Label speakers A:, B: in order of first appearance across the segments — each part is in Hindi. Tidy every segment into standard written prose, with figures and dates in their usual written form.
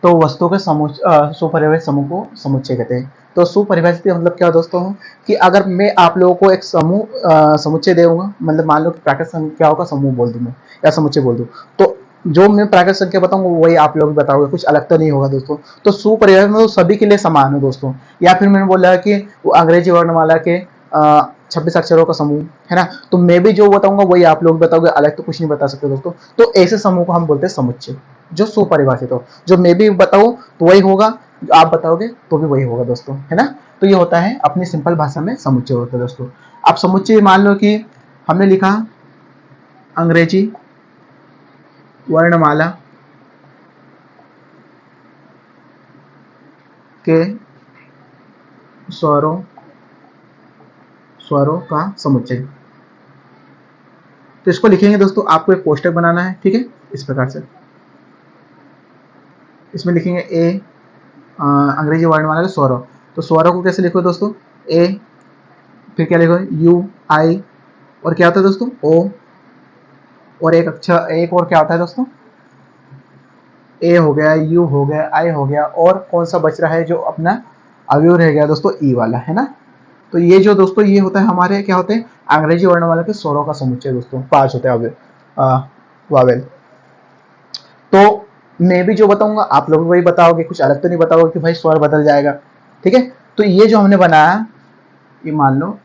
A: तो वस्तुओं के सुपरिभाषित समूह को समुच्चय कहते हैं। तो सुपरिभाषित का मतलब क्या दोस्तों कि अगर मैं आप लोगों को एक समुच्चय दूंगा, मतलब मान लो कि प्राकृत संख्याओं का समूह बोल दूं मैं या समुच्चय बोल दूं, तो जो मैं प्राकृत संख्या बताऊंगा वही आप लोग बताओगे, कुछ अलग तो नहीं होगा दोस्तों। तो सुपरिभाषित मतलब सभी के लिए समान है दोस्तों। या फिर मैंने बोला कि वो अंग्रेजी वर्णमाला के 26 अक्षरों का समूह है ना, तो मैं भी जो बताऊंगा वही आप लोग बताओगे, अलग तो कुछ नहीं बता सकते दोस्तों। तो ऐसे समूह को हम बोलते हैं समुच्चय, जो सुपरिभाषित हो। जो मैं भी बताऊं तो वही होगा, जो आप बताओगे तो भी वही होगा दोस्तों, है ना। तो ये होता है अपनी सिंपल भाषा में समुच्चय होता है दोस्तों। अब समुच्चय मान लो कि हमने लिखा अंग्रेजी वर्णमाला के स्वरों स्वरों का समुच्चय। तो इसको लिखेंगे दोस्तों, आपको एक पोस्टर बनाना है, ठीक है, इस प्रकार से। इसमें लिखेंगे ए अंग्रेजी वर्णमाला के स्वरों। तो स्वरों को कैसे लिखो दोस्तों, ए, फिर क्या लिखो, यू, आई, और क्या होता है दोस्तों, ओ, और एक अक्षर, एक और क्या होता है दोस्तों, ए हो गया, यू हो गया, आई हो गया, और कौन सा बच रहा है जो अपना अवयव रह गया दोस्तों, ई वाला, है ना। तो ये जो दोस्तों ये होता है हमारे क्या होते हैं, अंग्रेजी वर्णमाला के स्वरों का समुच्चय दोस्तों। 5 होते हैं अवयव, वावेल। तो मैं भी जो बताऊंगा आप लोग वही बताओगे, कुछ अलग तो नहीं बताओगे कि भाई स्वर बदल जाएगा, ठीक है। तो ये जो हमने बनाया, ये मान लो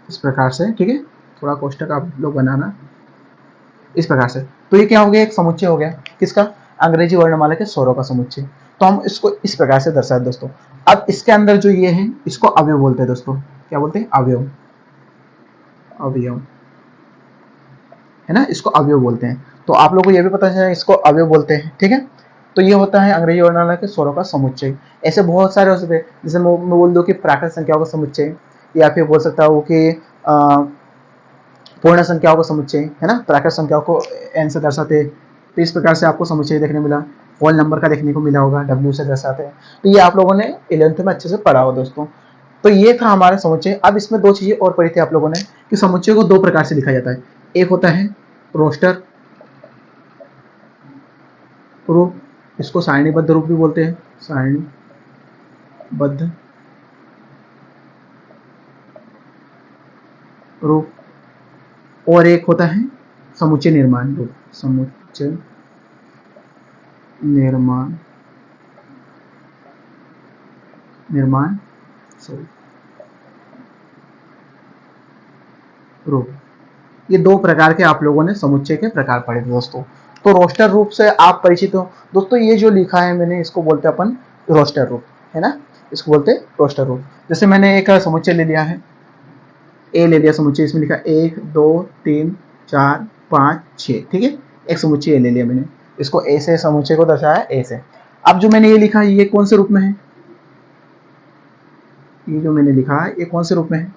A: इस प्रकार से, ठीक है, थोड़ा कोष्टक आप लोग बनाना इस प्रकार से। तो ये क्या हो गया, एक समुच्चय हो गया, किसका, अंग्रेजी वर्णमाला के स्वरों का समुच्चय। तो हम इसको इस प्रकार से दर्शाते दोस्तों। अब इसके अंदर जो ये है इसको अवयव बोलते हैं दोस्तों। क्या बोलते हैं, अवयव, अवयव, है ना, इसको अवयव बोलते हैं। तो आप लोगों को ये भी पता है इसको अवयव बोलते हैं, ठीक है। तो ये होता है अंग्रेजी वर्णमाला के स्वरों का समुच्चय। ऐसे बहुत सारे हो सकते हैं, जैसे मैं बोल दूं कि प्राकृत संख्याओं का समुच्चय, या फिर बोल सकता हूँ कि पूर्ण संख्याओं का समुच्चय, है ना, प्राकृत संख्याओं को एन से दर्शाते हैं। तो इस प्रकार से आपको समुच्चय देखने मिला। होल नंबर का देखने को मिला होगा, डब्ल्यू से दर्शाते हैं। तो ये आप लोगों ने 11th में अच्छे से पढ़ा हो दोस्तों। तो ये था हमारा समुच्चय। अब इसमें दो चीजें और पढ़ी थी आप लोगों ने कि समुच्चय को दो प्रकार से लिखा जाता है। एक होता है रोस्टर रूप, इसको सारणीबद्ध रूप भी बोलते हैं, सारणीबद्ध रूप। और एक होता है समुच्चय निर्माण रूप, समुच्चय निर्माण निर्माण सॉरी रूप। ये दो प्रकार के आप लोगों ने समुच्चय के प्रकार पढ़े थे दोस्तों। तो रोस्टर रूप से आप परिचित हो दोस्तों। ये जो लिखा है मैंने इसको बोलते हैं अपन रोस्टर रूप, है ना, इसको बोलते हैं रोस्टर रूप। जैसे मैंने एक समुच्चय ले लिया है, ए ले लिया समुच्चय, इसमें लिखा 1 2 3 4 5 6, ठीक है, एक समुच्चय ए ले लिया मैंने, इसको ए से समुच्चय को दर्शाया ए से। अब जो मैंने ये लिखा है ये कौन से रूप में है, ये जो मैंने लिखा है ये कौन से रूप में है,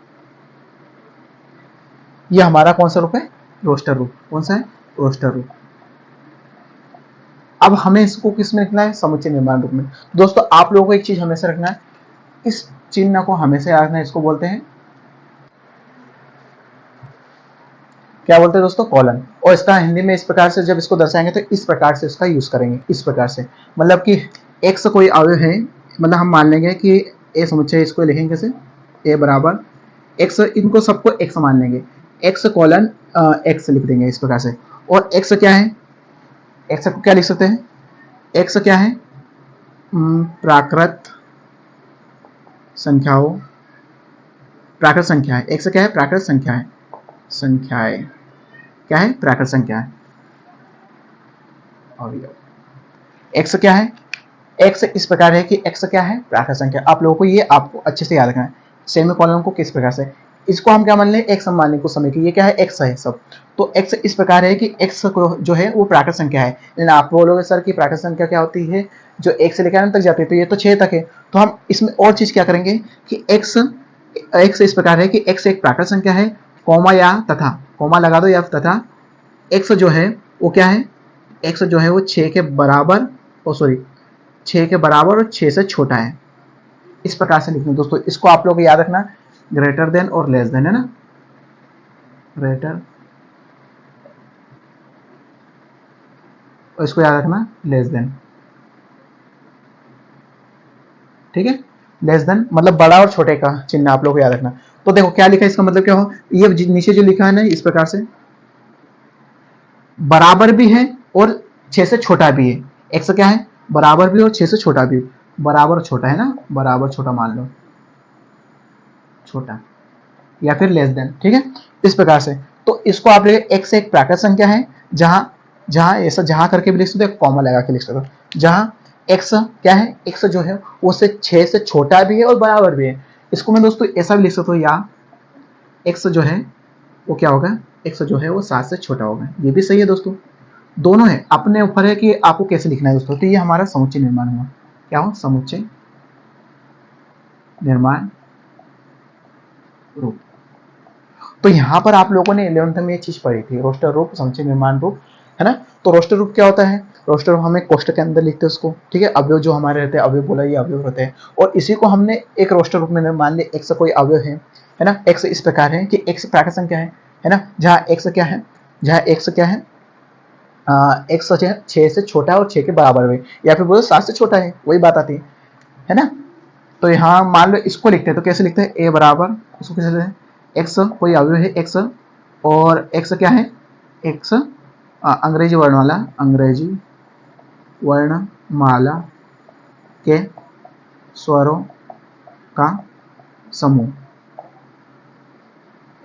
A: ये हमारा कौन सा रूप है, रोस्टर रूप। कौन सा है, रोस्टर रूप। अब हमें इसको किस में लिखना है, समुच्चय निर्माण रूप में। दोस्तों आप लोगों को एक चीज हमेशा रखना है, इस चिन्ह को हमेशा याद रखना है, इसको बोलते हैं, क्या बोलते हैं दोस्तों, कॉलन। और इसका हिंदी में इस प्रकार से जब इसको दर्शाएंगे तो इस प्रकार से इसका यूज करेंगे, इस प्रकार से। मतलब कि एक्स कोई अवयव है, मतलब हम मान लेंगे कि ए समुच्चय, इसको लिखेंगे कैसे, ए बराबर एक्स, इनको सबको एक्स मान लेंगे, एक्स कॉलन एक्स लिख देंगे इस प्रकार से। और एक्स क्या है, एक्स को क्या लिख सकते हैं, एक्स क्या है, प्राकृत संख्याओं, प्राकृत संख्या है, एक्स क्या है, प्राकृत संख्या है, संख्याएं क्या है, प्राकृत संख्या है। और एक्स क्या है, एक्स इस प्रकार है कि एक्स क्या है, प्राकृत संख्या। आप लोगों को ये आपको अच्छे से याद रखना है। सेमीकोलन को किस प्रकार से, इसको हम क्या मान लें, एक्स मान लें कुछ समय की, ये क्या है, एक्स है सब। तो एक्स इस प्रकार है कि एक्स जो है वो प्राकृत संख्या है। लेकिन आप बोलोगे सर कि प्राकृत संख्या क्या होती है, जो एक से लेकर तक जाती है, तो ये तो 6 तक है। तो हम इसमें और चीज क्या करेंगे कि एक्स, एक्स इस प्रकार है कि एक्स एक प्राकृत संख्या है, कॉमा या तथा, कॉमा लगा दो या तथा, एक्स जो है वो क्या है, एक्स जो है वो 6 के बराबर, ओ सॉरी 6 के बराबर और 6 से छोटा है। इस प्रकार से लिखना दोस्तों। इसको आप लोग याद रखना, ग्रेटर देन और लेस देन, है ना, ग्रेटर, और इसको याद रखना लेस देन। ठीक है, लेस देन मतलब बड़ा और छोटे का चिन्ह आप लोग को याद रखना। तो देखो क्या लिखा है, इसका मतलब क्या हो, ये नीचे जो लिखा है ना इस प्रकार से बराबर भी है और 6 से छोटा भी है। एक्स क्या है, बराबर भी और 6 से छोटा भी, बराबर छोटा है ना, बराबर छोटा मान लो, छोटा या फिर लेस देन, ठीक है, इस प्रकार से। तो इसको आप लेंगे, एक्स एक प्राकृत संख्या है, जहां जहां ऐसा जहां करके भी लिख सकते हो, कॉमा लगा के लिख सकते हो, जहां एक्स क्या है, एक्स जो है वो से 6 से छोटा भी है और बराबर भी है। इसको मैं दोस्तों ऐसा भी लिख सकता हूँ, या एक्स जो है वो क्या होगा, एक्स जो है वो 7 से छोटा होगा, ये भी सही है दोस्तों। दोनों है, अपने ऊपर है कि आपको कैसे लिखना है दोस्तों। तो ये हमारा समुच्चय निर्माण हुआ, क्या हो, समुच्चय निर्माण रूप। तो यहाँ पर आप लोगों ने 11th में ये चीज पढ़ी थी, रोस्टर रूप, समुच्चय निर्माण रूप, है ना। तो रोस्टर रूप क्या होता है, रोस्टर रूप हमें कोष्टक के अंदर लिखते हैं उसको, ठीक है, अवयव जो हमारे रहते हैं, अवयव बोला ये अवयव होते हैं, और इसी को हमने एक रोस्टर रूप में मान लिया, एक्स कोई अवयव है ना। एक्स इस प्रकार है कि एक्स प्राकृत संख्या है ना, जहाँ एक्स क्या है, जहाँ एक्स क्या है, एक्स 6 से छोटा है और 6 के बराबर है, या फिर बोलो 7 से छोटा है, वही बात आती है ना। तो यहाँ मान लो इसको लिखते हैं, तो कैसे लिखते हैं, ए बराबर, इसको कैसे लिखते हैं, एक्स कोई अवयव है एक्स, और एक्स क्या है, एक्स अंग्रेजी वर्णमाला, अंग्रेजी वर्णमाला के स्वरों का समूह,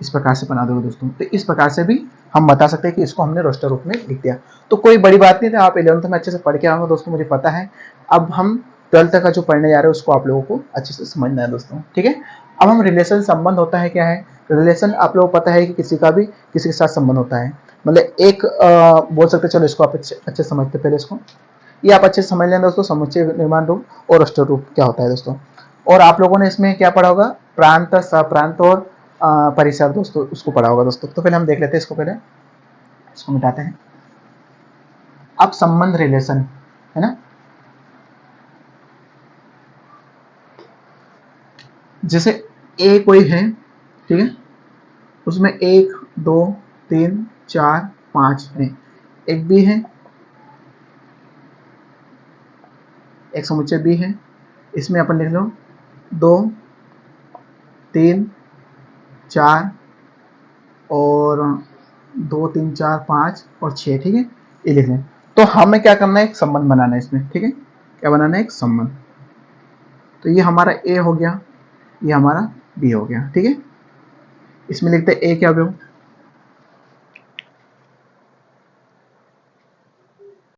A: इस प्रकार से बना दोगे दोस्तों। तो इस प्रकार से भी हम बता सकते हैं कि इसको हमने रोस्टर रूप में लिख दिया। तो कोई बड़ी बात नहीं था, आप 11th में अच्छे से पढ़ के आओगे दोस्तों, मुझे पता है। अब हम 12th का जो पढ़ने जा रहे हैं उसको आप लोगों को अच्छे से समझना है दोस्तों, ठीक है। अब हम रिलेशन, संबंध होता है क्या है, रिलेशन आप लोगों को पता है कि किसी का भी किसी के साथ संबंध होता है, मतलब एक बोल सकते, चलो इसको आप अच्छे समझते, पहले इसको ये आप अच्छे से समझ लें दोस्तों, समुच्चय निर्माण रूप और रोस्टर रूप क्या होता है दोस्तों। और आप लोगों ने इसमें क्या पढ़ा होगा, प्रांत, सप्रांत और परिसर दोस्तों, उसको पढ़ा होगा दोस्तों। तो पहले हम देख लेते हैं इसको, पहले इसको मिटाते हैं। अब संबंध, रिलेशन, है ना, जैसे ए कोई है, ठीक है, उसमें 1 2 3 4 5 है, एक बी है, एक समुच्चय बी है, इसमें अपन लिख लो 2 3 4 और 2 3 4 5 और 6, ठीक है, ये लिख लें। तो हमें क्या करना है, एक संबंध बनाना है इसमें, ठीक है, क्या बनाना है, एक संबंध। तो ये हमारा ए हो गया, ये हमारा बी हो गया, ठीक है। इसमें लिखते हैं ए क्या अवयव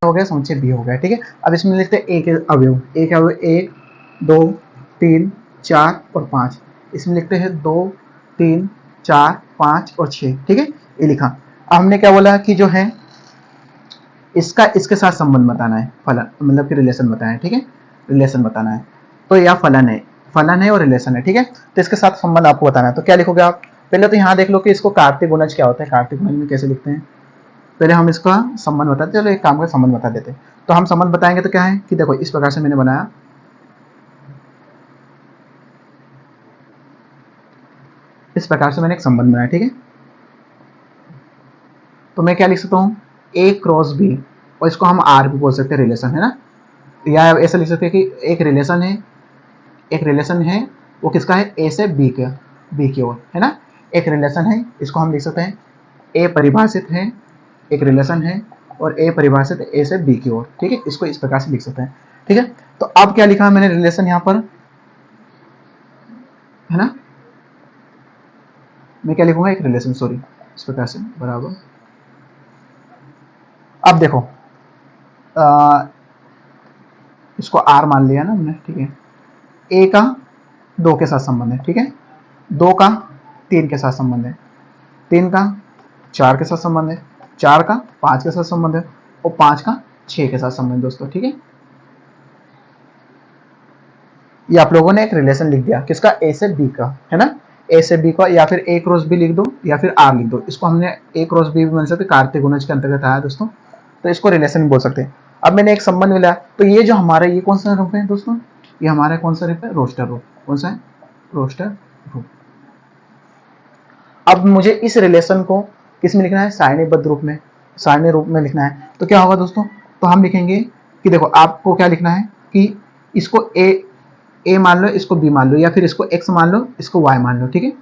A: हो गया, समुच्चय बी हो गया, ठीक है। अब इसमें लिखते हैं ए के अवयव, ए के अवयव 1 2 3 4 और 5, इसमें लिखते हैं 2 3 4 5 और 6, ठीक है, ये लिखा। अब हमने क्या बोला कि जो है इसका इसके साथ संबंध बताना है, फलन मतलब कि रिलेशन बताना है, ठीक है, रिलेशन बताना है। तो यह फलन है और रिलेशन है, ठीक है। तो इसके साथ संबंध आपको बताना है, तो क्या लिखोगे आप, पहले तो यहाँ देख लो कि इसको कार्तिक गुणज क्या होता है, कार्तिक गुणज में कैसे लिखते हैं, पहले हम इसका संबंध बताते, चलो एक काम का संबंध बता देते हैं। तो हम संबंध बताएंगे तो क्या है कि देखो इस प्रकार से मैंने बनाया, इस प्रकार से मैंने एक संबंध बनाया, ठीक है। तो मैं क्या लिख सकता हूँ, ए क्रॉस बी, और इसको हम आर भी बोल सकते हैं, रिलेशन है ना, या ऐसा लिख सकते हैं कि एक रिलेशन है, एक रिलेशन है वो किसका है, ए से बी के, बी की ओर, है ना, एक रिलेशन है, इसको हम लिख सकते हैं ए परिभाषित है, एक रिलेशन है और ए परिभाषित ए से बी की ओर, ठीक है, इसको इस प्रकार से लिख सकते हैं, ठीक है। तो अब क्या लिखा मैंने, रिलेशन यहाँ पर, है ना, मैं क्या लिखूंगा, एक रिलेशन, सॉरी, इस प्रकार से बराबर। अब देखो इसको आर मान लिया ना हमने, ठीक है, ए का 2 के साथ संबंध है, ठीक है, 2 का 3 के साथ संबंध है, 3 का 4 के साथ संबंध है, 4 का 5 के साथ संबंध है, और 5 का 6 के साथ संबंध दोस्तों, ठीक है। ये आप लोगों ने एक रिलेशन लिख दिया किसका, ए से बी का, है ना, ए से बी का, या फिर ए क्रॉस बी लिख दो या फिर आर लिख दो, इसको हमने ए क्रॉस बी भी बन सकते, कार्तिक गुणज के अंतर्गत आया दोस्तों, तो इसको रिलेशन बोल सकते हैं। अब मैंने एक संबंध मिला, तो ये जो हमारा ये कौन सा रूप है दोस्तों, ये हमारा कौन सा रूप है, रोस्टर रूप, कौन सा है, रोस्टर रूप। अब मुझे इस रिलेशन को किस में लिखना है, सारणीबद्ध रूप में, सारणी रूप में लिखना है। तो क्या होगा दोस्तों, तो हम लिखेंगे कि देखो आपको क्या लिखना है कि इसको ए ए मान लो, इसको बी मान लो, या फिर इसको एक्स मान लो, इसको वाई मान लो, ठीक है,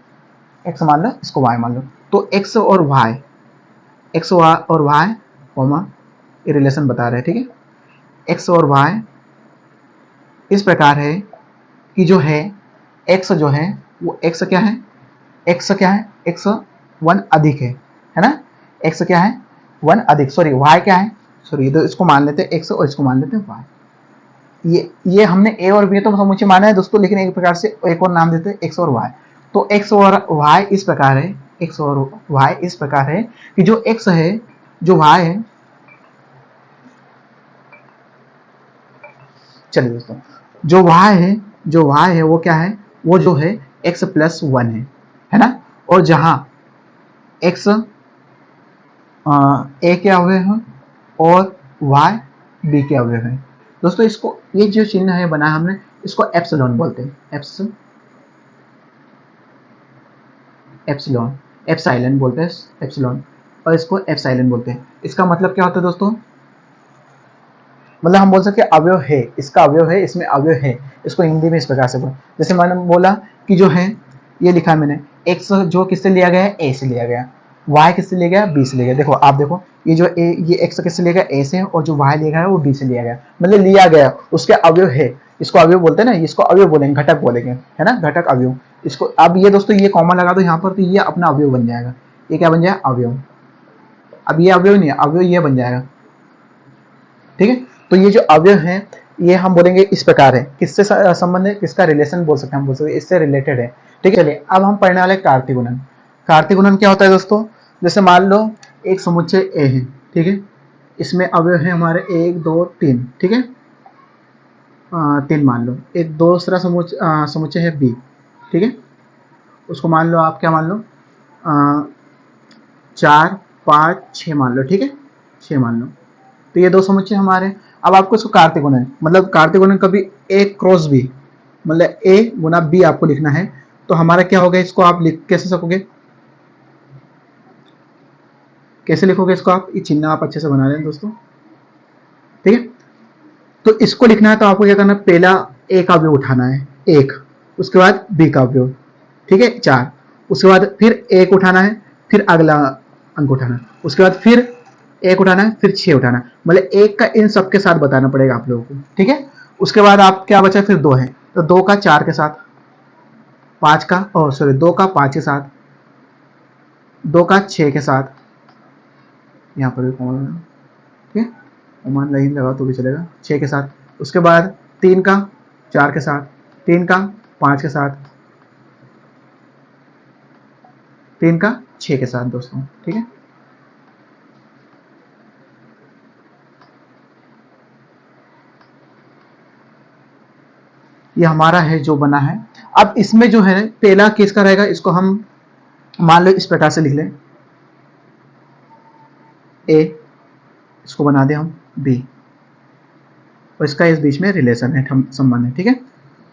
A: एक्स मान लो, इसको वाई मान लो। तो एक्स और वाई, एक्स और वाई कॉमा, ये रिलेशन बता रहे हैं, ठीक है। एक्स और वाई इस प्रकार है कि जो है एक्स जो है वो एक्स क्या है, एक्स क्या है, एक्स 1 अधिक है ना, एक्स क्या है 1 अधिक, सॉरी वाई क्या है, सॉरी तो इसको मान लेते हैं एक्स और इसको मान लेते हैं वाई। ये हमने ए और बी तो समुच्चय माना है दोस्तों, लेकिन एक प्रकार से एक और नाम देते हैं एक्स और वाई। तो एक्स और वाई इस प्रकार है, एक्स और वाई इस प्रकार है कि जो एक्स है, जो वाई है, चलिए दोस्तों, जो वाई है, जो वाई है वो क्या है, वो जो है एक्स प्लस 1 है ना। और जहां एक्स ए के अवयव है और वाई बी के अवयव है दोस्तों, इसको ये जो चिन्ह है बनाया हमने, इसको एप्सिलॉन बोलते हैं, एप्सिलॉन, एप्सिलॉन बोलते हैं, एप्सिलॉन, और इसको एप्सिलॉन बोलते हैं। इसका मतलब क्या होता है दोस्तों, मतलब हम बोल सकते हैं अवयव है, इसका अवयव है, इसमें अवयव है, इसको हिंदी में इस प्रकार से बोला, जैसे मैंने बोला कि जो है ये लिखा मैंने, एक्स जो किससे लिया गया है, ए से लिया गया, वाई किससे लिया गया, बी से लिया गया। देखो आप देखो, ये जो ए, ये एक्स किससे लिया गया, ए से, और जो वाई लिया गया है वो बी से लिया गया, मतलब लिया गया, उसके अवयव है, इसको अवयव बोलते हैं ना, इसको अवयव बोलेंगे, घटक बोलेंगे, है ना, घटक अवयव। इसको अब ये दोस्तों ये कॉमा लगा दो यहाँ पर, तो ये अपना अवयव बन जाएगा, ये क्या बन जाएगा, अवयव। अब ये अवयव नहीं है, अवयव ये बन जाएगा, ठीक है। तो ये जो अवयव है ये हम बोलेंगे इस प्रकार है, किससे संबंध है, किसका रिलेशन बोल सकते हैं, हम बोल सकते हैं इससे रिलेटेड है, ठीक है। चलिए अब हम पढ़ने वाले कार्तीय गुणन। कार्तीय गुणन क्या होता है दोस्तों, जैसे मान लो एक समुच्चय ए है, ठीक है, इसमें अवयव है हमारे 1 2 3, ठीक है, 3 मान लो। एक दूसरा समुच्चय है बी, ठीक है, उसको मान लो आप क्या मान लो, 4 5 6 मान लो, ठीक है, 6 मान लो। तो ये 2 समुच्चय हमारे। अब आपको इसको कार्तीय गुणन, मतलब कार्तीय गुणन कभी ए क्रॉस बी, मतलब ए गुना बी आपको लिखना है, तो हमारा क्या होगा, इसको आप लिख कैसे सकोगे, कैसे लिखोगे इसको आप, ये चिन्ह आप अच्छे से बना रहे हैं दोस्तों, ठीक है। तो इसको लिखना है तो आपको क्या करना है, पहला ए का अवयव उठाना है 1, उसके बाद बी का अवयव, ठीक है 4, उसके बाद फिर 1 उठाना है, फिर अगला अंक उठाना है, उसके बाद फिर 1 उठाना है, फिर 6 उठाना है, मतलब 1 का इन सबके साथ बताना पड़ेगा आप लोगों को, ठीक है। उसके बाद आप क्या बचा, फिर 2 है, तो 2 का 4 के साथ, 5 का, सॉरी 2 का 5 के साथ, 2 का 6 के साथ, यहाँ पर भी कॉमा लगा, ठीक है, कॉमा नहीं लगा तो भी चलेगा, 6 के साथ, उसके बाद 3 का 4 के साथ, 3 का 5 के साथ, 3 का 6 के साथ दोस्तों, ठीक है। ये हमारा है जो बना है। अब इसमें जो है पहला किसका रहेगा, इसको हम मान लो इस प्रकार से लिख लें, ए, इसको बना दें हम बी, और इसका इस बीच में रिलेशन है, संबंध है, ठीक है।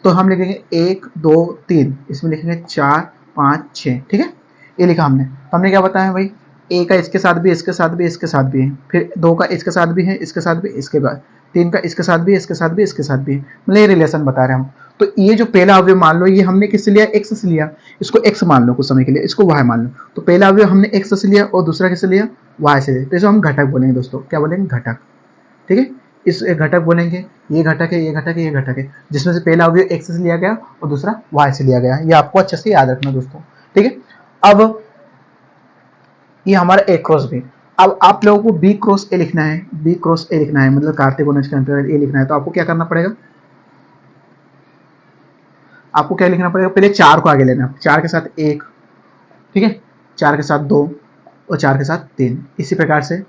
A: तो हम लिखेंगे 1 2 3, इसमें लिखेंगे 4 5 6, ठीक है, ये लिखा हमने। तो हमने क्या बताया भाई, ए का इसके साथ भी, इसके साथ भी, इसके साथ भी है, फिर 2 का इसके साथ भी है, इसके साथ भी, इसके बाद 3 का इसके साथ भी, इसके साथ भी, इसके साथ भी है, मतलब ये रिलेशन बता रहे हैं हम। तो ये जो पहला अवयव मान लो, ये हमने किससे लिया, एक्स से लिया, इसको एक्स मान लो कुछ समय के लिए, इसको वाई मान लो। तो पहला अवयव हमने एक्स से लिया और दूसरा किससे लिया, वाई से लिया, तो इसे हम घटक बोलेंगे दोस्तों, क्या बोलेंगे, घटक, ठीक है। इस घटक बोलेंगे, ये घटक है, ये घटक है, ये घटक है, जिसमें से पहला अवयव एक्स से लिया गया और दूसरा वाई से लिया गया, ये आपको अच्छे से याद रखना दोस्तों, ठीक है। अब ये हमारा ए क्रॉस बी। अब आप लोगों को बी क्रॉस ए लिखना है, बी क्रॉस ए लिखना है, मतलब कार्तीय गुणज के अंतर्गत ए लिखना है, तो आपको क्या करना पड़ेगा, आपको क्या लिखना पड़ेगा, पहले 4 को आगे लेना, 4 के साथ 1, ठीक है, 4 के साथ 2 और 4 के साथ 3, इसी प्रकार से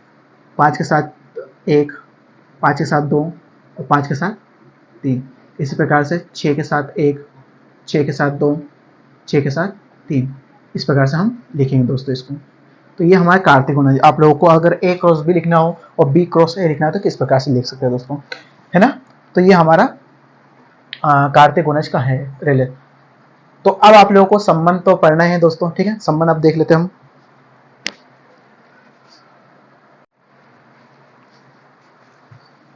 A: 5 के साथ 1, 5 के साथ 2 और 5 के साथ 3, इसी प्रकार से 6 के साथ 1, 6 के साथ 2, 6 के साथ 3, इस प्रकार से हम लिखेंगे दोस्तों इसको। तो ये हमारे कार्तीय गुणज। आप लोगों को अगर ए क्रॉस बी लिखना हो और बी क्रॉस ए लिखना हो तो किस प्रकार से लिख सकते हैं दोस्तों, है ना। तो ये हमारा कार्तीय गुणज का है रिले। तो अब आप लोगों को संबंध तो पढ़ना है दोस्तों, ठीक है, संबंध अब देख लेते हैं हम।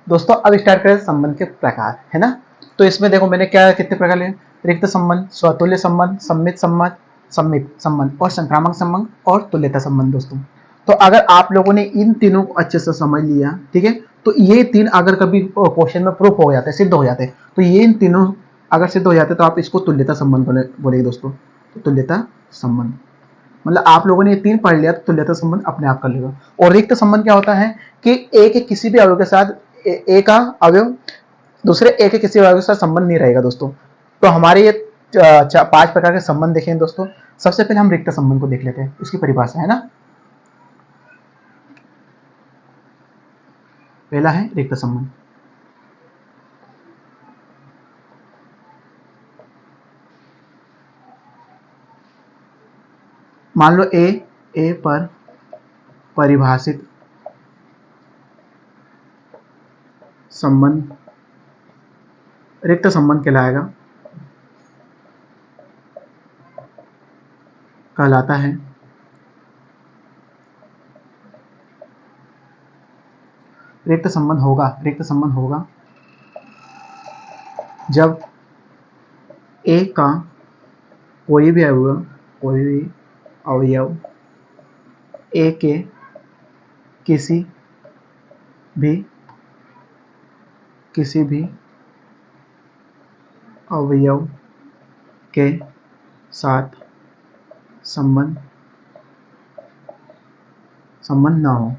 A: दोस्तों अब स्टार्ट करें संबंध के प्रकार, है ना। तो इसमें देखो मैंने क्या कितने प्रकार लिए, रिक्त संबंध, स्वतुल्य संबंध, सम्मित संबंध, सम्मित संबंध और संक्रामक संबंध और तुल्यता संबंध दोस्तों। तो अगर आप लोगों ने इन तीनों को अच्छे से समझ लिया, ठीक है, तो ये तीन अगर कभी क्वेश्चन में प्रूफ हो जाते हैं, सिद्ध हो जाते हैं, तो ये इन तीनों अगर सिद्ध हो जाते तो आप इसको तुल्यता संबंध बोलेंगे दोस्तों। तो तुल्यता संबंध मतलब आप लोगों ने ये तीन पढ़ लिया तो तुल्यता संबंध अपने आप कर लेगा। और रिक्त संबंध क्या होता है कि ए के किसी भी अवयव के साथ ए का अवयव दूसरे ए के किसी अवयव के साथ संबंध नहीं रहेगा दोस्तों। तो हमारे ये 5 प्रकार के संबंध देखें दोस्तों। सबसे पहले हम रिक्त संबंध को देख लेते हैं, उसकी परिभाषा है ना। पहला है रिक्त संबंध। मान लो ए पर परिभाषित संबंध रिक्त संबंध कहलाता है। रिक्त संबंध होगा जब ए का कोई भी अवयव ए के किसी भी अवयव के साथ संबंध ना हो।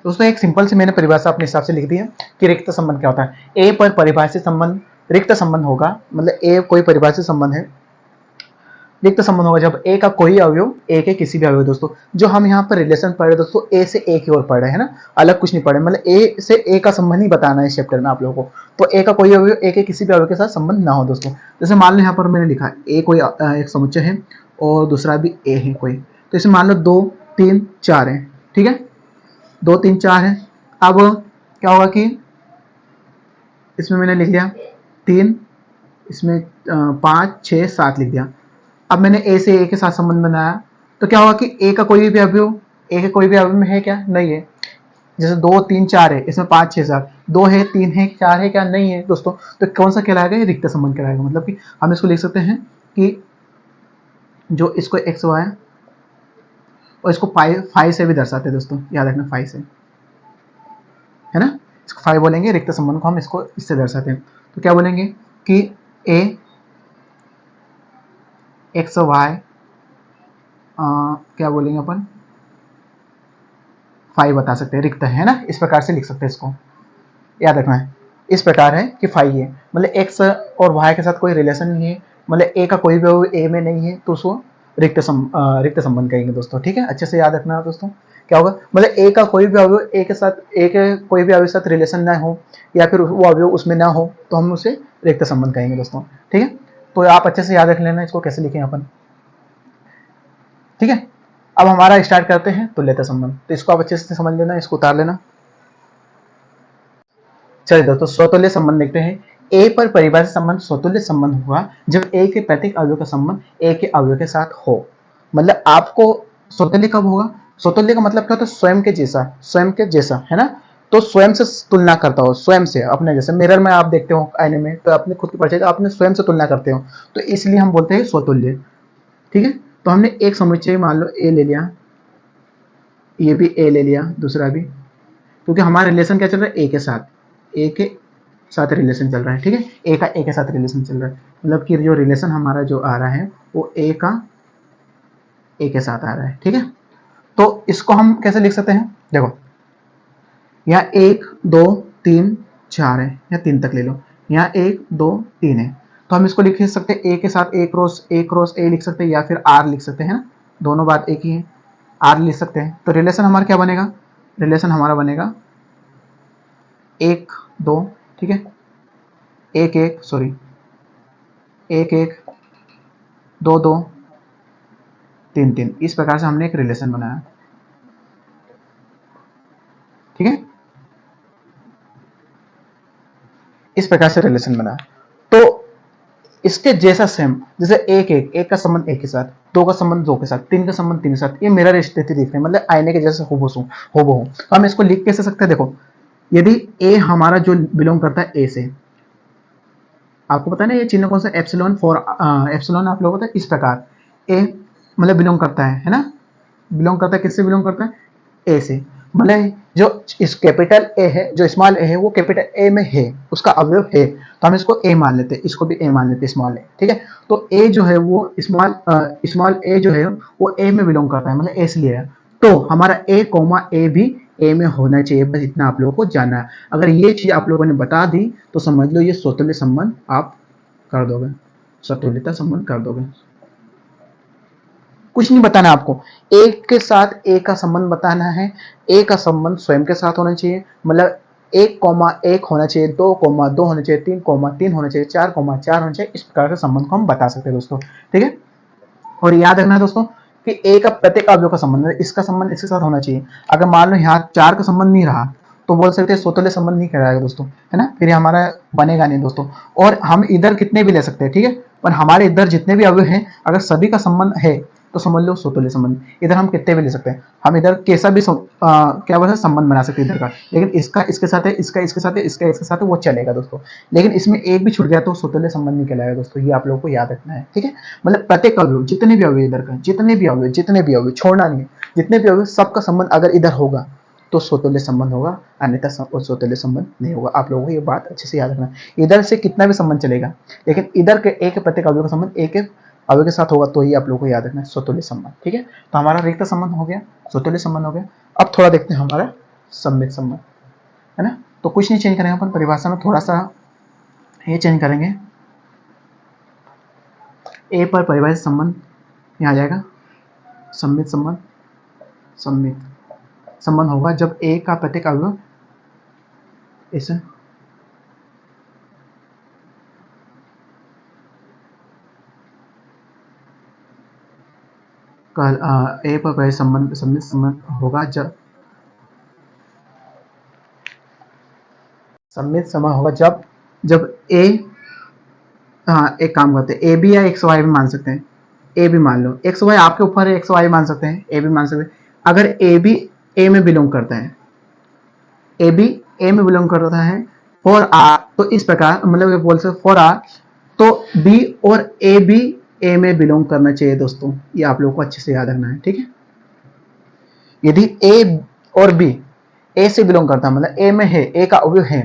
A: दोस्तों एक सिंपल सी मैंने परिभाषा अपने हिसाब से लिख दी है कि रिक्त संबंध क्या होता है। ए पर परिभाषित संबंध रिक्त संबंध होगा, मतलब ए कोई परिभाषित संबंध है, रिक्त संबंध होगा जब ए का कोई अवयव ए के किसी भी अवयव। दोस्तों जो हम यहाँ पर रिलेशन पढ़ रहे दोस्तों, ए से ए की ओर पढ़ रहे हैं ना, अलग कुछ नहीं पढ़ रहे, मतलब ए से ए का संबंध ही बताना है इस चैप्टर में आप लोगों को। तो ए का कोई अवयव ए के किसी भी अवयव के साथ संबंध ना हो दोस्तों। जैसे मान लो यहाँ पर मैंने लिखा ए कोई एक समुच्चय है और दूसरा भी ए है कोई, तो इसमें मान लो 2 3 4 है, ठीक है, 2 3 4 है। अब क्या होगा कि इसमें मैंने लिख दिया 3, इसमें 5 6 7 लिख दिया। अब मैंने ए से ए के साथ संबंध बनाया, तो क्या होगा कि ए का कोई भी अवयव ए के कोई भी अवयव में है क्या, नहीं है। जैसे 2 3 4 है, इसमें 5 6 7, 2 है 3 है 4 है क्या, नहीं है दोस्तों। तो कौन सा कहलाएगा, ये रिक्त संबंध कहलाएगा। मतलब कि हम इसको लिख सकते हैं कि जो इसको एक्स वाई और इसको फाइव से भी दर्शाते हैं दोस्तों, याद रखना 5 से, है ना, इसको 5 बोलेंगे। रिक्त संबंध को हम इसको इससे दर्शाते हैं, तो क्या बोलेंगे कि ए एक्स वाई क्या बोलेंगे अपन 5 बता सकते हैं, रिक्त है ना, इस प्रकार से लिख सकते हैं। इसको याद रखना है, इस प्रकार है कि 5 है, मतलब एक्स और वाई के साथ कोई रिलेशन नहीं है, मतलब ए का कोई भी ए में नहीं है, तो उसको रिक्त संबंध कहेंगे दोस्तों। ठीक है, अच्छे से याद रखना दोस्तों। क्या होगा, मतलब ए का कोई भी अवयव ए के साथ ए के कोई भी अवयव के साथ रिलेशन ना हो या फिर वो अवयव उसमें ना हो, तो हम उसे रिक्त संबंध कहेंगे दोस्तों। ठीक है, तो आप अच्छे से याद रख लेना इसको कैसे लिखें अपन। ठीक है, अब हमारा स्टार्ट करते हैं तुल्यता संबंध। तो इसको आप अच्छे से समझ लेना, इसको उतार लेना। चलिए दोस्तों, स्वतुल्य संबंध देखते हैं। ए पर परिभाषित संबंध स्वतुल्य संबंध हुआ जब ए के प्रत्येक अवयव का संबंध ए के अवयव के साथ हो। मतलब आपको स्वतुल्य कब होगा, स्वतुल्य का मतलब क्या होता है, स्वयं के जैसा, है ना। तो स्वयं से तुलना करता हो, स्वयं से अपने जैसे। मिरर में आप देखते हो आईने में, तो अपने खुद की परिचय अपने स्वयं से तुलना करते हो, तो इसलिए हम बोलते हैं स्वतुल्य। ठीक है, तो हमने एक समुच्चय मान लो ए ले लिया, ये भी ए ले लिया, दूसरा भी, क्योंकि हमारा रिलेशन क्या चल रहा है, ए के साथ रिलेशन चल रहा है। ठीक है, ए का ए के साथ रिलेशन चल रहा है, मतलब कि जो रिलेशन हमारा जो आ रहा है वो ए का ए के साथ आ रहा है। ठीक है, तो इसको हम कैसे लिख सकते हैं, देखो यहाँ 1 2 3 4 है, या 3 तक ले लो, यहाँ 1 2 3 है, तो हम इसको लिख सकते हैं ए के साथ ए क्रॉस ए लिख सकते हैं, या फिर आर लिख सकते हैं ना, दोनों बात एक ही है, आर लिख सकते हैं। तो रिलेशन हमारा क्या बनेगा, रिलेशन हमारा बनेगा 1 2, ठीक है, 1 1 सॉरी 1 1 2 2 3 3, इस प्रकार से हमने एक रिलेशन बनाया। ठीक है, इस प्रकार से रिलेशन बना। तो इसके जैसा सेम, जैसे 1 1 1 का संबंध 1 के साथ, 2 का संबंध 2 के साथ, 3 का संबंध 3 के साथ, ये मिरर स्थिति दिख रही है, मतलब आईने के जैसे हूबहू। हम इसको लिख कैसे सकते हैं, देखो यदि ए हमारा जो बिलोंग करता है ए से, आपको पता है ना ये चिन्ह कौन सा, एप्सिलॉन फॉर एप्सिलॉन आप लोगों को पता है इस प्रकार ए मतलब बिलोंग करता है ना, बिलोंग करता है किससे बिलोंग करता है, ए से। मतलब जो इस कैपिटल ए है, जो स्मॉल ए है वो कैपिटल ए में है, उसका अवयव है, तो हम इसको ए मान लेते हैं, इसको भी ए मान लेते हैं, स्मॉल ए, ठीक है। तो ए जो है वो स्मॉल ए जो है वो ए में बिलोंग करता है, मतलब ए से लिया है। तो हमारा ए कोमा ए भी ए में होना चाहिए, बस इतना आप लोगों को जानना है। अगर ये चीज आप लोगों ने बता दी तो समझ लो ये स्वतुल्य संबंध आप कर दोगे, स्वतुल्यता संबंध कर दोगे। कुछ नहीं बताना आपको, एक के साथ ए का संबंध बताना है, ए का संबंध स्वयं के साथ होना चाहिए, मतलब 1,1 होना चाहिए, 2,2 होना चाहिए, 3,3 होना चाहिए, 4,4 होना चाहिए, इस प्रकार के संबंध को हम बता सकते हैं दोस्तों, ठीक है। और याद रखना है दोस्तों कि ए का प्रत्येक अवयव का संबंध, इसका संबंध इसके साथ होना चाहिए। अगर मान लो यहाँ 4 का संबंध नहीं रहा तो बोल सकते हैं स्वतुल्य संबंध नहीं कहलाएगा दोस्तों, है ना, फिर हमारा बनेगा नहीं दोस्तों। और हम इधर कितने भी ले सकते हैं, ठीक है, पर हमारे इधर जितने भी अवयव हैं अगर सभी का संबंध है तो समझ लो स्वतुल्य संबंध। इधर हम कितने भी ले सकते हैं, हम इधर कैसा भी क्या बोलते हैं संबंध बना सकते हैं इधर का, लेकिन इसका इसके साथ है, इसका इसके साथ है, इसका इसके साथ है, वो चलेगा दोस्तों। लेकिन इसमें एक भी छूट गया तो स्वतुल्य संबंध नहीं कहलाएगा दोस्तों, ये आप लोगों को याद रखना है, ठीक है। मतलब प्रत्येक अवयव, जितने भी अवयव इधर का, जितने भी अवयव छोड़ना नहीं है, जितने भी अवयव सबका संबंध अगर इधर होगा तो स्वतुल्य संबंध होगा, अन्यथा स्वतुल्य संबंध नहीं होगा। आप लोगों को ये बात अच्छे से याद रखना। इधर से कितना भी संबंध चलेगा, लेकिन इधर के एक प्रत्येक अवयव का संबंध एक अवयव के साथ होगा, तो ही आप लोगों को याद रखना है स्वतुल्य संबंध, ठीक है। तो हमारा रिक्त संबंध हो गया, स्वतुल्य संबंध हो गया। अब थोड़ा देखते हैं हमारा सम्मित संबंध, है ना। तो कुछ नहीं चेंज करेंगे अपन, परिभाषा में थोड़ा सा ये चेंज करेंगे, ए पर परिभाषित संबंध यहाँ आ जाएगा, सम्मित संबंध। सम्मित संबंध होगा जब ए का प्रत्येक अवयव इस ए पर परिभाषित संबंध सम्मित संबंध होगा जब सम्मित संबंध होगा जब ए, एक काम करते हैं, ए बी या एक्स वाई भी मान सकते हैं, ए भी मान लो, एक्स वाई आपके ऊपर है, एक्स वाई मान सकते हैं, ए भी मान सकते हैं। अगर ए भी ए में बिलोंग करता है, ए बी ए में बिलोंग करता है फॉर आर, तो इस प्रकार मतलब बोल सकते फॉर आर, तो बी और ए भी ए में बिलोंग करना चाहिए दोस्तों, ये आप लोगों को अच्छे से याद रखना है, ठीक है। यदि ए और बी ए से बिलोंग करता है, मतलब ए में है, ए का अवयव है,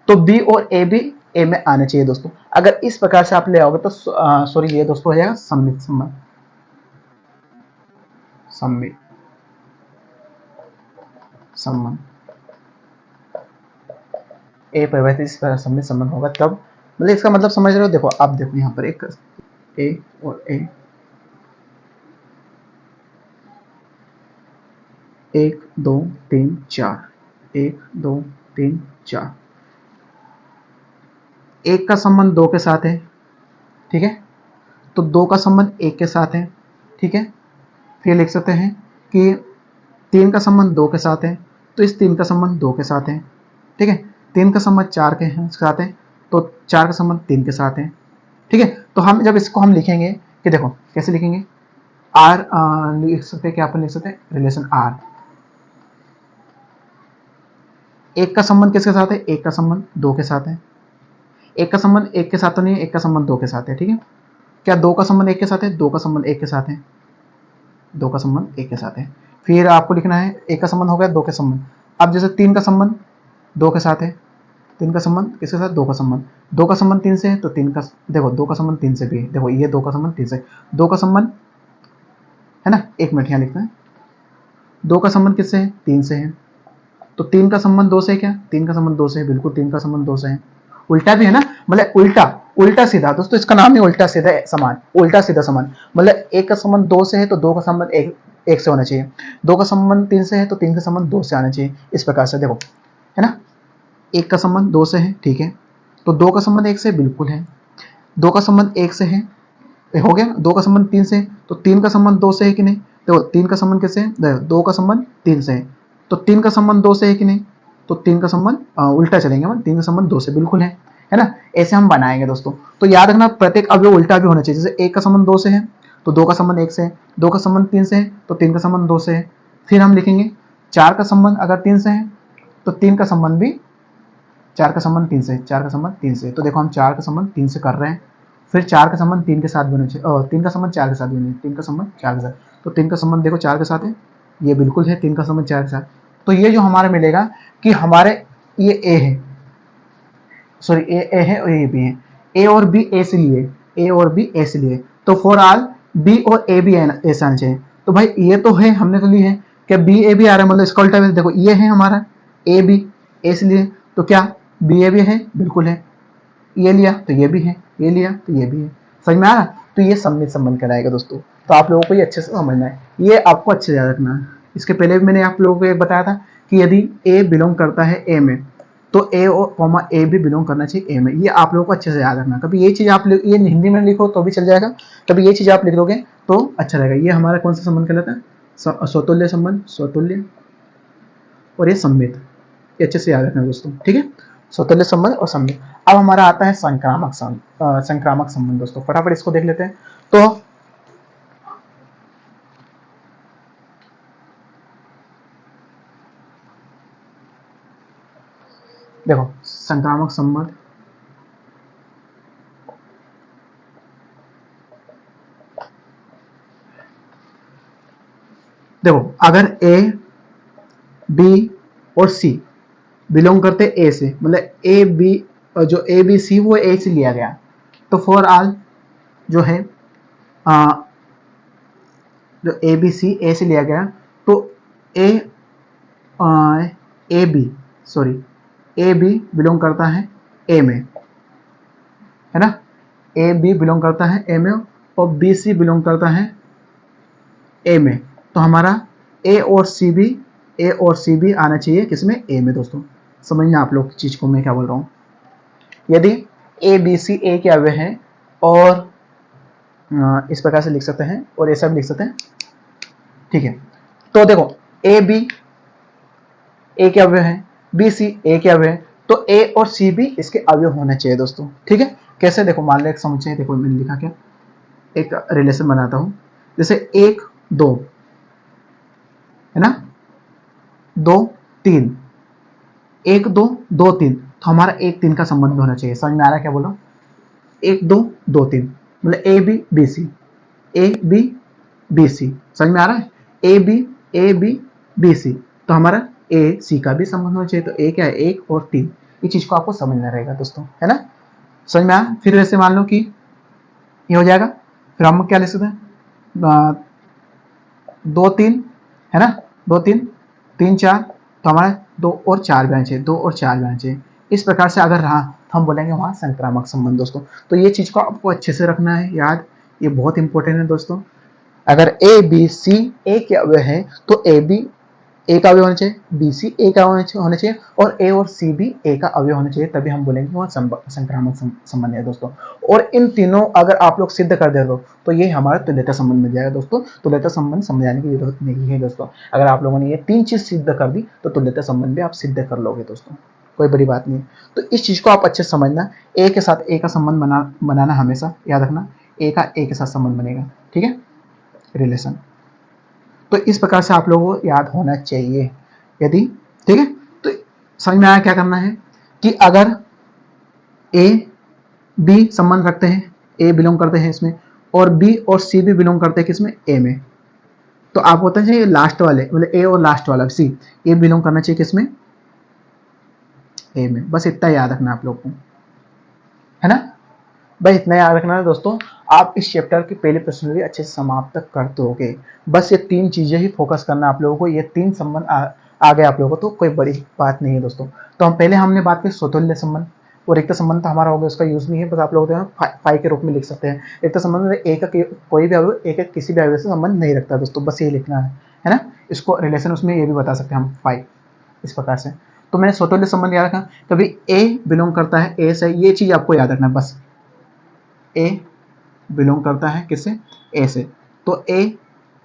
A: तो बी और ए भी ए में आने चाहिए दोस्तों। अगर इस प्रकार से आप ले आओगे तो सॉरी ये दोस्तों हो जाएगा सम्मित संबंध। सम्मित संबंध ए परिभाषित इस तरह सम्मित संबंध होगा तब, मतलब इसका मतलब समझ रहे हो। देखो आप देखो यहाँ पर एक ए और ए, 1 2 3 4, 1 2 3 4, एक का संबंध 2 के साथ है, ठीक है, तो 2 का संबंध 1 के साथ है, ठीक है। फिर लिख सकते हैं कि 3 का संबंध 2 के साथ है, तो इस 3 का संबंध 2 के साथ है, ठीक है। 3 का संबंध 4 के साथ है, तो 4 का संबंध 3 के साथ है, ठीक है। तो हम जब इसको हम लिखेंगे कि देखो कैसे लिखेंगे, आर लिख सकते हैं, क्या अपन लिख सकते हैं, रिलेशन आर। एक का संबंध किसके साथ है, एक का संबंध 2 के साथ है, एक का संबंध 1 के साथ तो नहीं है, एक का संबंध 2 के साथ है, ठीक है। क्या 2 का संबंध 1 के साथ है, 2 का संबंध 1 के साथ है, 2 का संबंध 1 के साथ है। फिर आपको लिखना है एक का संबंध हो गया 2 के संबंध। अब जैसे 3 का संबंध 2 के साथ है, 3 का संबंध किसके साथ, 2 का संबंध, 2 का संबंध 3 से है, तो 3 का देखो 2 का संबंध 3 से भी है, देखो ये 2 का संबंध 3 से, 2 का संबंध है ना, 1 मिनट यहाँ लिखना है, 2 का संबंध किससे है, 3 से है, तो 3 का संबंध 2 से है, क्या 3 का संबंध 2 से है, बिल्कुल 3 का संबंध 2 से है। उल्टा भी है ना, मतलब उल्टा उल्टा सीधा दोस्तों, इसका नाम ही उल्टा सीधा समान, उल्टा सीधा समान, मतलब एक का संबंध 2 से है तो 2 का संबंध 1 से होना चाहिए, 2 का संबंध 3 से है तो 3 का संबंध 2 से आना चाहिए, इस प्रकार से देखो, है ना। 1 का संबंध 2 से है, ठीक है, तो 2 का संबंध 1 से बिल्कुल है, 2 का संबंध 1 से है, हो गया, 2 का संबंध 3 से, तो 3 का संबंध 2 से है कि नहीं, देखो 3 का संबंध कैसे है, 2 का संबंध 3 से है, तो 3 का संबंध 2 से है कि नहीं, तो 3 का संबंध उल्टा चलेंगे, 3 का संबंध 2 से बिल्कुल है ना। ऐसे हम बनाएंगे दोस्तों। तो याद रखना प्रत्येक अवयव उल्टा भी होना चाहिए, जैसे 1 का संबंध 2 से है तो 2 का संबंध 1 से है, 2 का संबंध 3 से है तो 3 का संबंध 2 से है। फिर हम लिखेंगे 4 का संबंध अगर 3 से है तो 3 का संबंध भी 4 का संबंध 3 से, 4 का संबंध 3 से, तो देखो हम 4 का संबंध 3 से कर रहे हैं, फिर 4 का संबंध 3 के साथ भी होना चाहिए, और 3 का संबंध 4 के साथ भी होना चाहिए, 3 का संबंध 4 के साथ, तो 3 का संबंध देखो 4 के साथ है, ये बिल्कुल है 3 का संबंध 4 के साथ। तो ये जो हमारा मिलेगा कि हमारे ये ए है, सॉरी ए है और ये बी है, ए और बी ए से लिए, ए और बी ए से लिए, तो फॉर ऑल बी और ए भी ऐसा आना चाहिए। तो भाई ये तो है, हमने तो ली है, क्या बी ए भी आ रहा है, मतलब इसका उल्टा है, देखो ये है हमारा ए बी ए से लिए, तो क्या बी ए भी है, बिल्कुल है, ये लिया तो ये भी है, ये लिया तो ये भी है, समझ में आ रहा। तो ये सममित संबंध कहलाएगा दोस्तों। तो आप लोगों को ये अच्छे से समझना है, ये आपको अच्छे से याद रखना है। इसके पहले भी मैंने आप लोगों को एक बताया था कि यदि ए बिलोंग करता है ए में, तो ए और कॉमा ए भी बिलोंग करना चाहिए ए में, ये आप लोगों को अच्छे से याद रखना। कभी ये चीज़ आप ये हिंदी में लिखो तो भी चल जाएगा, कभी ये चीज़ आप लिख दोगे तो अच्छा रहेगा। ये हमारा कौन सा संबंध कहलाता है, स्वतुल्य संबंध, स्वतुल्य और ये सम्मित, ये अच्छे से याद रखना दोस्तों, ठीक है, स्वतुल्य संबंध और सम्मित। अब हमारा आता है संक्रामक संबंध दोस्तों, फटाफट इसको देख लेते हैं। तो देखो संक्रामक संबंध, देखो अगर ए बी और सी बिलोंग करते ए से, मतलब ए बी, जो ए बी सी वो ए से लिया गया, तो फॉर ऑल जो है जो ए बी सी ए से लिया गया, तो A A B sorry A B belong करता है ए में, है ना, ए बी बिलोंग करता है ए में और बी सी बिलोंग करता है ए में, तो हमारा ए और सी भी आना चाहिए किसमें, ए में दोस्तों। समझना आप लोग चीज को मैं क्या बोल रहा हूँ। यदि ए बी सी ए के अवयव हैं और इस प्रकार से लिख सकते हैं और ऐसा भी लिख सकते हैं, ठीक है। तो देखो ए बी ए के अवयव है, बी सी ए के अवयव है, तो ए और सी भी इसके अवयव होना चाहिए दोस्तों, ठीक है। कैसे, देखो मान लो एक समझे, देखो मैंने लिखा क्या, एक रिलेशन बनाता हूं, जैसे 1 2 है ना, 2 3, 1 2 2 3, तो हमारा 1 3 का संबंध होना चाहिए। समझ में आ रहा है क्या बोलो, 1 2 2 3 मतलब A B B C, A B B C, समझ में आ रहा है, ए बी बी सी, तो हमारा ए सी का भी संबंध होना चाहिए। तो ए क्या है, 1 और 3, ये चीज को आपको समझना रहेगा दोस्तों, है ना, समझ में आया। फिर वैसे मान लो कि ये हो जाएगा, फिर हम क्या लिख सकते हैं, 2 3 है ना, 2 3 3 4, तो हमारा 2 और 4 भी आना चाहिए, 2 और 4 भी आना चाहिए। इस प्रकार से अगर रहा तो हम बोलेंगे वहाँ संक्रामक संबंध दोस्तों। तो ये चीज को आपको अच्छे से रखना है याद, ये बहुत इंपॉर्टेंट है दोस्तों। अगर ए बी सी ए के अवयव है तो ए बी ए का अवयव होना चाहिए, बी सी ए का होना चाहिए और ए और सी भी ए का अवयव होना चाहिए, तभी हम बोलेंगे वहाँ संक्रामक संबंध है दोस्तों। और इन तीनों अगर आप लोग सिद्ध कर दे दो तो ये हमारा तुल्यता संबंध मिल जाएगा दोस्तों। तुल्यता संबंध समझाने की जरूरत नहीं है दोस्तों, अगर आप लोगों ने ये 3 चीज सिद्ध कर दी तो तुल्यता संबंध भी आप सिद्ध कर लोगे दोस्तों, कोई बड़ी बात नहीं। तो इस चीज को आप अच्छे से समझना, ए के साथ ए का संबंध बनाना हमेशा याद रखना, ए का ए के साथ संबंध बनेगा, ठीक है, रिलेशन। तो इस प्रकार से आप लोगों को याद होना चाहिए यदि, ठीक है। तो समझ में आया क्या करना है कि अगर ए बी संबंध रखते हैं, ए बिलोंग करते हैं इसमें और बी और सी भी बिलोंग करते हैं किसमें, ए में, तो आप होता है लास्ट वाले, मतलब ए और लास्ट वाला सी, ये बिलोंग करना चाहिए किसमें, ए में। बस इतना याद रखना आप लोग को, है ना, बस इतना याद रखना है दोस्तों। आप इस चैप्टर की पहले प्रश्न भी अच्छे से समाप्त कर दोगे। बस ये 3 चीजें ही फोकस करना आप लोगों को, ये 3 संबंध आ गए आप लोगों को, तो कोई बड़ी बात नहीं है दोस्तों। तो हम पहले हमने बात की स्वतुल्य संबंध और रिक्त संबंध तो हमारा हो गया, उसका यूज नहीं है, बस आप लोग फाई के रूप में लिख सकते हैं। रिक्त संबंध एक कोई भी अवयव एक किसी भी अवयव से संबंध नहीं रखता दोस्तों, बस ये लिखना है ना। इसको रिलेशन उसमें ये भी बता सकते हैं हम फाई, इस प्रकार से। तो मैंने स्वतुल्य संबंध याद रखा, कभी ए बिलोंग करता है ए से, ये चीज आपको याद रखना है बस, ए बिलोंग करता है किससे, ए से, तो ए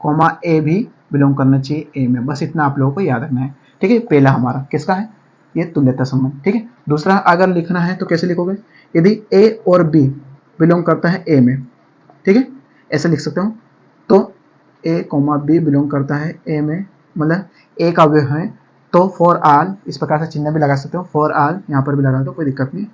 A: कॉमा ए भी बिलोंग करना चाहिए ए में, बस इतना आप लोगों को याद रखना है, ठीक है। पहला हमारा किसका है, ये तुल्यता संबंध, ठीक है। दूसरा अगर लिखना है तो कैसे लिखोगे, यदि ए और बी बिलोंग करता है ए में, ठीक है, ऐसे लिख सकते हो, तो ए कॉमा बी बिलोंग करता है ए में, मतलब ए का अवयव है तो फॉर ऑल इस प्रकार से चिन्ह भी लगा सकते हो, फॉर ऑल यहाँ पर भी लगा दो, कोई दिक्कत नहीं,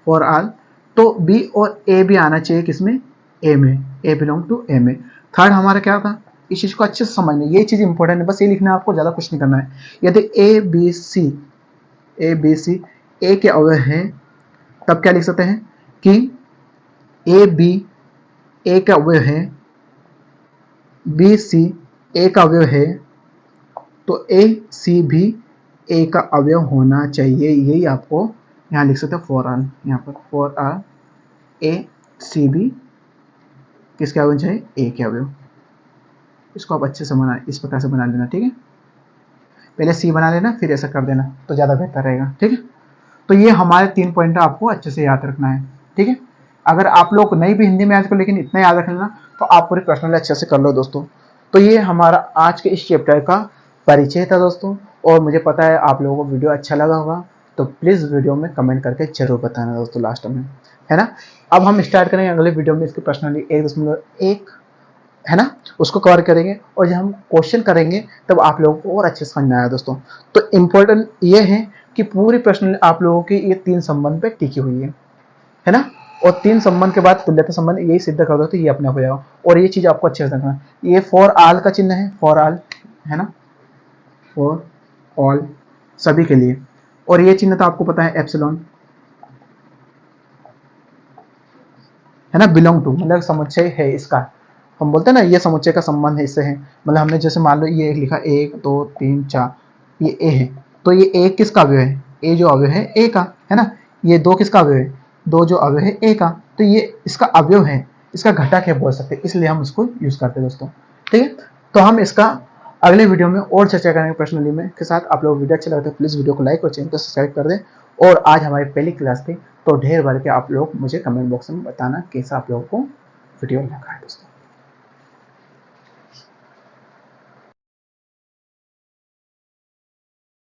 A: फॉर ऑल। तो बी और ए भी आना चाहिए किसमें, ए में, ए बिलोंग टू ए में। थर्ड हमारा क्या था, इस चीज को अच्छे से समझना, ये चीज इंपॉर्टेंट है, बस ये लिखना है आपको, ज्यादा कुछ नहीं करना है। यदि ए बी सी ए के अवयव हैं, तब क्या लिख सकते हैं कि ए बी ए का अवयव है, बी सी ए का अवयव है, तो ए सी भी ए का अवयव होना चाहिए। यही आपको यहाँ लिख सकते हैं फॉर ऑल, यहाँ पर फॉर ऑल ए सी भी किसके अवयव चाहिए, ए के अवयव। इसको आप अच्छे से बना, इस प्रकार से बना लेना, ठीक है। पहले सी बना लेना, फिर ऐसा कर देना, तो ज़्यादा बेहतर रहेगा, ठीक है। तो ये हमारे 3 पॉइंट आपको अच्छे से याद रखना है, ठीक है। अगर आप लोग नहीं भी हिंदी में याद कर, लेकिन इतना याद रख लेना, तो आप पूरी पर्सनली अच्छे से कर लो दोस्तों। तो ये हमारा आज के इस चैप्टर का परिचय था दोस्तों, और मुझे पता है आप लोगों को वीडियो अच्छा लगा होगा, तो प्लीज़ वीडियो में कमेंट करके जरूर बताना दोस्तों लास्ट में, है ना। अब हम स्टार्ट करेंगे अगले वीडियो में इसकी पर्सनली 1.1 है ना, उसको कवर करेंगे, और जब हम क्वेश्चन करेंगे तब आप लोगों को और अच्छे से समझ में आएगा दोस्तों। तो इम्पोर्टेंट ये है कि पूरी पर्सनली आप लोगों की ये 3 संबंध पे टिकी हुई है ना। और 3 संबंध के बाद तुल्यता संबंध यही सिद्ध कर दो तो ये अपने आप हो जाएगा। और ये चीज आपको अच्छे से रखना, ये फॉर ऑल का चिन्ह है, फॉर ऑल है ना, फॉर ऑल सभी के लिए। और ये चिन्ह तो आपको पता है एप्सिलॉन, है ना, बिलोंग टू मतलब समुच्चय है इसका, हम बोलते हैं ना ये समुच्चय का संबंध है इससे है। मतलब हमने जैसे मान लो ये लिखा 1 2 3 4, ये ए है, तो ये ए किसका अवयव है, ए जो अवयव है ए का, है ना। ये 2 किसका अवयव है, 2 जो अवयव है ए का, तो ये इसका अवयव है, इसका घटक है बोल सकते हैं, इसलिए हम इसको यूज करते हैं दोस्तों, ठीक है। तो हम इसका अगले वीडियो में और चर्चा करेंगे पर्सनली में के साथ। आप लोग वीडियो अच्छा लगता है प्लीज़ वीडियो को लाइक और चैनल को सब्सक्राइब कर दें। और आज हमारी पहली क्लास थी, तो ढेर भर के आप लोग मुझे कमेंट बॉक्स में बताना कैसा आप लोगों को वीडियो लगा है दोस्तों।